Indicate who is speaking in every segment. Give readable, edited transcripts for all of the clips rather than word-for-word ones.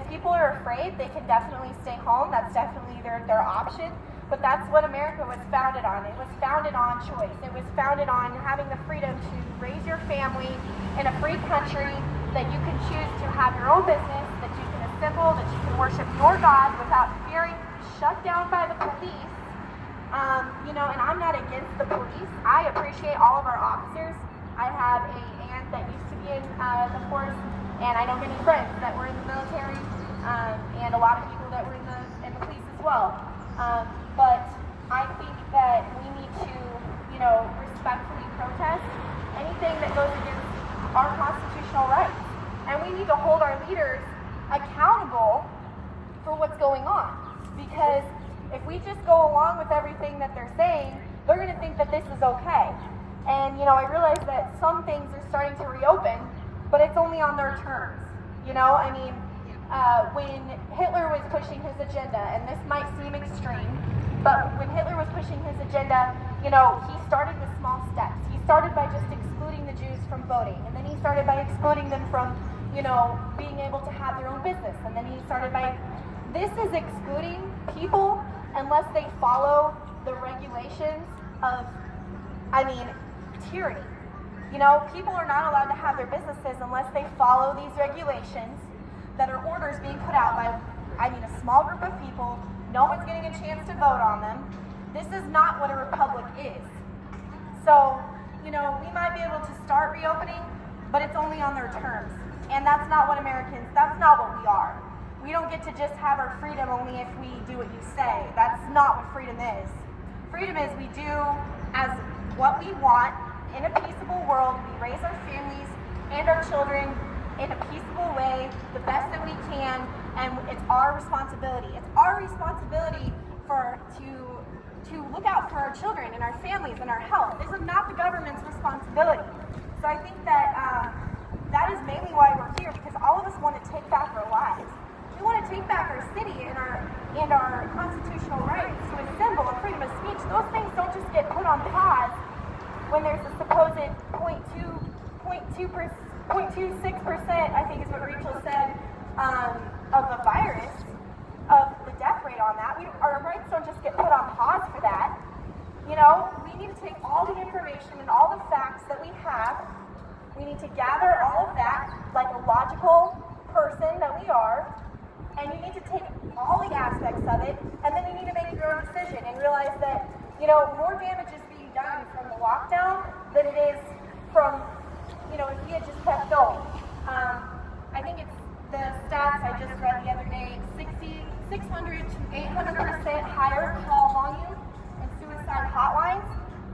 Speaker 1: people are afraid, they can definitely stay home. That's definitely their option. But that's what America was founded on. It was founded on choice. It was founded on having the freedom to raise your family in a free country, that you can choose to have your own business, that you can assemble, that you can worship your God without fearing shut down by the police. And I'm not against the police. I appreciate all of our officers. I have an aunt that used to be in the force, and I know many friends that were in the military, and a lot of people that were in the police as well. But I think that we need to, respectfully protest anything that goes against our constitutional rights. And we need to hold our leaders accountable for what's going on. Because if we just go along with everything that they're saying, they're going to think that this is okay. And, I realize that some things are starting to reopen, but it's only on their terms. When Hitler was pushing his agenda, and this might seem extreme, but when Hitler was pushing his agenda, he started with small steps. He started by just excluding the Jews from voting, and then he started by excluding them from, being able to have their own business, and then he started by, this is excluding people unless they follow the regulations of, tyranny. People are not allowed to have their businesses unless they follow these regulations that are orders being put out by, a small group of people. No one's getting a chance to vote on them. This is not what a republic is. So, we might be able to start reopening, but it's only on their terms. And that's not what that's not what we are. We don't get to just have our freedom only if we do what you say. That's not what freedom is. Freedom is we do as what we want in a peaceable world. We raise our families and our children in a peaceable way, the best that we can, and it's our responsibility. It's our responsibility to look out for our children and our families and our health. This is not the government's responsibility. So I think that that is mainly why we're here, because all of us want to take back our lives. We want to take back our city and our constitutional rights to assemble and freedom of speech. Those things don't just get put on pause when there's a supposed 0.26%, I think is what Rachel said, of the virus, of the death rate on that. Our rights don't just get put on pause for that. We need to take all the information and all the facts that we have. We need to gather all of that like a logical person that we are, and you need to take all the aspects of it, and then you need to make your own decision and realize that, more damage is being done from the lockdown than it is from, if we had just kept going. I think it's the stats I just read the other day, 600 to 800% higher call volume and suicide hotlines.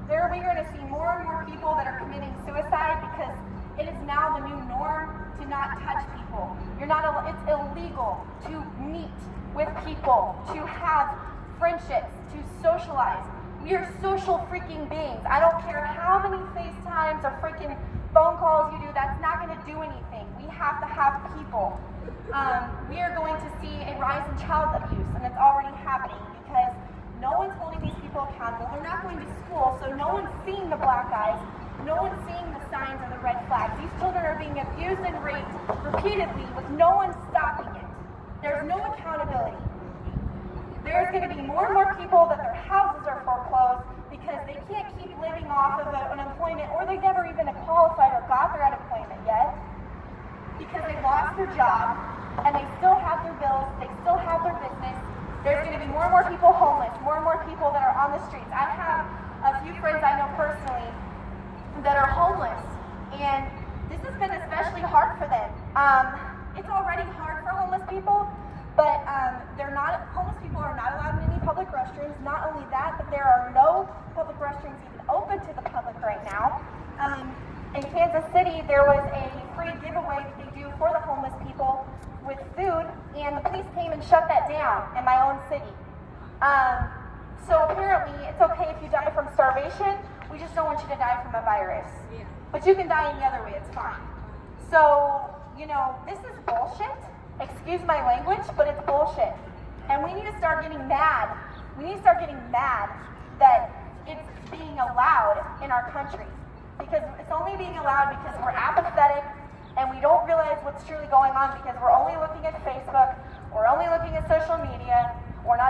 Speaker 1: There we're going to see more and more people that are committing suicide because it is now the new norm to not touch people. It's illegal to meet with people, to have friendships, to socialize. We are social freaking beings. I don't care how many FaceTimes or freaking phone calls you do, that's not going to do anything. We have to have people. We are going to see a rise in child abuse, and it's already happening because no one's holding these people accountable. They're not going to school, so no one's seeing the black eyes. No one's seeing the signs or the red flags. These children are being abused and raped repeatedly with no one stopping it. There's no accountability. There's going to be more and more people that their houses are foreclosed because they can't keep living off of unemployment, or they never even qualified or got their unemployment yet because they lost their job and they still have their bills, they still have their business. There's going to be more and more people homeless, more and more people that are on the streets. I have a few friends I know personally that are homeless, and this has been especially hard for them. It's already hard for homeless people, but homeless people are not allowed in any public restrooms. Not only that, but there are no public restrooms even open to the public right now. In Kansas City, there was a free giveaway that they do for the homeless people with food, and the police came and shut that down in my own city. So apparently, it's okay if you die from starvation. We just don't want you to die from a virus. Yeah. But you can die any other way, it's fine. So, this is bullshit. Excuse my language, but it's bullshit. And we need to start getting mad. We need to start getting mad that it's being allowed in our country. Because it's only being allowed because we're apathetic and we don't realize what's truly going on because we're only looking at Facebook,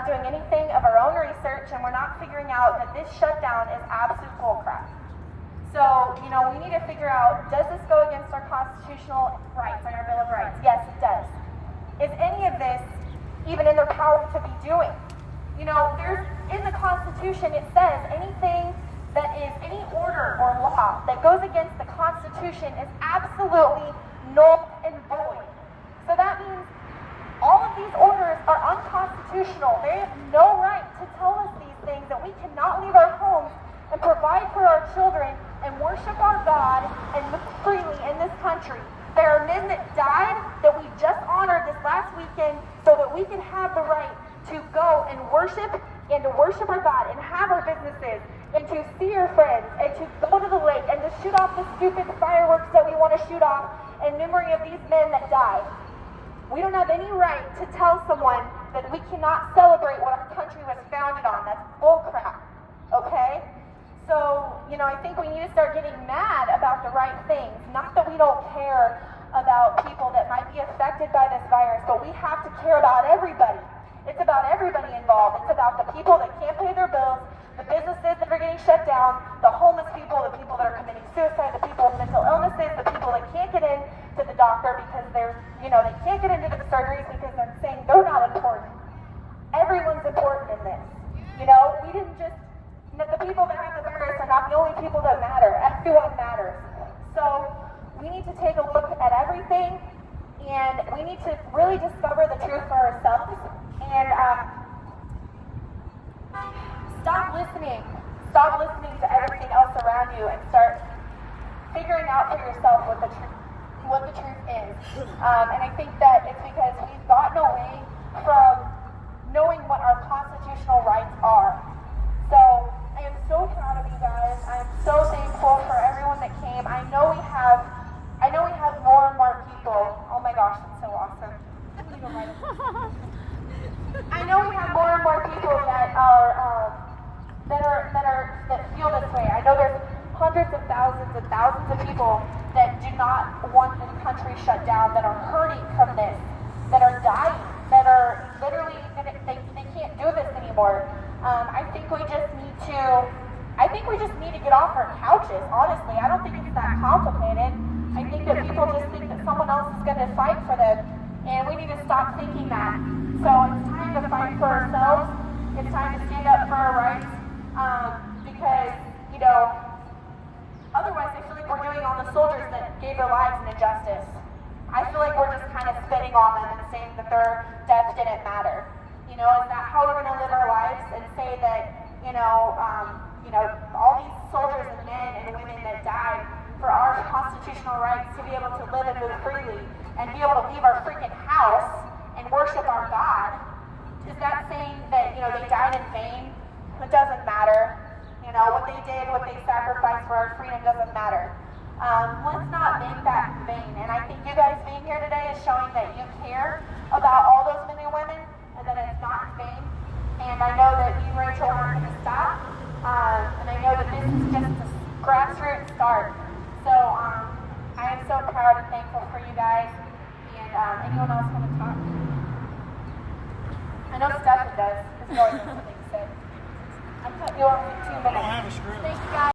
Speaker 1: not doing anything of our own research, and we're not figuring out that this shutdown is absolute bullcrap. So, we need to figure out, does this go against our constitutional rights and our Bill of Rights? Yes, it does. Is any of this even in their power to be doing? There's, in the Constitution, it says anything that is any order or law that goes against the Constitution is absolutely null and void. So that means all of these orders are unconstitutional. They have no right to tell us these things, that we cannot leave our homes and provide for our children and worship our God and live freely in this country. There are men that died that we just honored this last weekend so that we can have the right to go and worship our God and have our businesses and to see our friends and to go to the lake and to shoot off the stupid fireworks that we want to shoot off in memory of these men that died. We don't have any right to tell someone that we cannot celebrate what our country was founded on. That's bullcrap, okay? So, I think we need to start getting mad about the right things. Not that we don't care about people that might be affected by this virus, but we have to care about everybody. It's about everybody involved. It's about the people that can't pay their bills, the businesses that are getting shut down, the homeless people, the people that are committing suicide, the people with mental illnesses, the people that can't get in to the doctor because they can't get into the surgeries because they're saying they're not important. Everyone's important in this. We didn't just, the people that have the virus are not the only people that matter. Everyone matters. So we need to take a look at everything, and we need to really discover the truth for ourselves, and stop listening to everything else around you and start figuring out for yourself what the truth is. And I think that it's because we've gotten away from knowing what our constitutional rights are. So I am so proud of you guys. I am so thankful for everyone that came. I know we have more and more people. Oh my gosh, that's so awesome. I know we have more and more people that feel this way. I know there's hundreds of thousands and thousands of people that do not want this country shut down, that are hurting from this, that are dying, that are literally, they can't do this anymore. I think we just need to get off our couches, honestly. I don't think it's that complicated. I think that people just think that someone else is going to fight for them, and we need to stop thinking that. So it's time to fight for ourselves. It's time to stand up for our rights, because, otherwise I feel like we're doing all the soldiers that gave their lives an injustice. I feel like we're just kind of spitting on them and saying that their death didn't matter. Is that how we're going to live our lives and say that, all these soldiers and men and women that died for our constitutional rights to be able to live and move freely and be able to leave our freaking house and worship our God? Is that saying that, they died in vain? It doesn't matter. What they did, what they sacrificed for our freedom doesn't matter. Let's not make that in vain. And I think you guys being here today is showing that you care about all those men and women and that it's not in vain. And I know that me and Rachel aren't going to stop. And I know that this is just a grassroots start. So I am so proud and thankful for you guys. And anyone else want to talk? I know Stephen does, because he always has something to say. I'm cutting you off in 2 minutes.
Speaker 2: I don't have a script.
Speaker 1: Thank you guys.